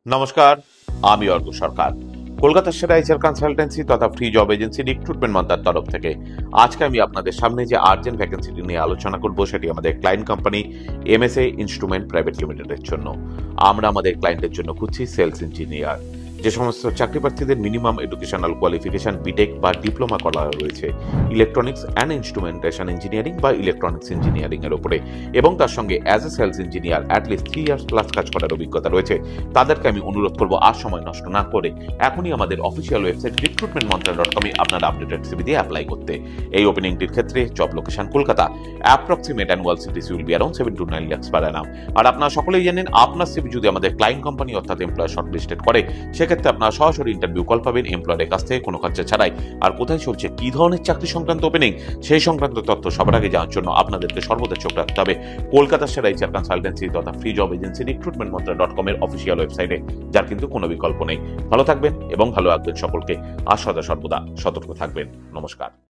নমস্কার, আমি অর্ক সরকার। কলকাতার সেরা এইচআর কনসালটেন্সি তথা ফ্রি জব এজেন্সি রিক্রুটমেন্ট মন্ত্রার তরফ থেকে আজকে আমি আপনাদের সামনে যে আর্জেন্ট ভ্যাকেন্সিটি নিয়ে আলোচনা করব সেটি আমাদের client company MSA instrument private লিমিটেডের জন্য। আমরা আমাদের ক্লায়েন্টের জন্য খুঁজছি সেলস ইঞ্জিনিয়ার। যে সমস্ত চাকরি প্রার্থীদের মিনিমাম এডুকেশনাল কোয়ালিফিকেশন বিটেক বা ডিপ্লোমা করা রয়েছে ইলেকট্রনিক্স অ্যান্ড ইনস্ট্রুমেন্টেশন ইঞ্জিনিয়ারিং বা ইলেকট্রনিক্স ইঞ্জিনিয়ারিং এর উপরে, এবং তার সঙ্গে as a sales engineer at least 3 years plus কাজ করার অভিজ্ঞতা রয়েছে, তাদেরকে আমি অনুরোধ করবো আর সময় নষ্ট না করে এখনই আমাদের অফিসিয়াল ওয়েবসাইট recruitmentmantra.com এ আপনার আপডেটেড সিভি দিয়ে অ্যাপ্লাই করতে। এই ওপেনিংটির ক্ষেত্রে job location Kolkata, approximate annual CTC will be around 7 to 9 lakhs per annum। আর আপনারা সকলেই জানেন, আপনার সিভি যদি আমাদের ক্লায়েন্ট কোম্পানি অর্থাৎ এমপ্লয়ার শর্টলিস্টেড করে, সেক্ষেত্রে আপনারা সরাসরি ইন্টারভিউ কল পাবেন এমপ্লয়ারের কাছ থেকে কোনো খরচা ছাড়াই। আর কোথায় চলছে, কি ধরনের চাকরি সংক্রান্ত ওপেনিং, সেই সংক্রান্ত তথ্য সবার আগে জানার জন্য আপনাদেরকে সর্বদা চোখ রাখতে হবে কলকাতার সেরা এইচআর কনসালটেন্সি তথা ফ্রি জব এজেন্সি recruitmentmantra.com এর অফিসিয়াল ওয়েবসাইটে, যার কিন্তু কোনো বিকল্প নেই। ভালো থাকবেন এবং ভালো রাখবেন সকলকে, আর সদা সর্বদা সতর্ক থাকবেন। নমস্কার।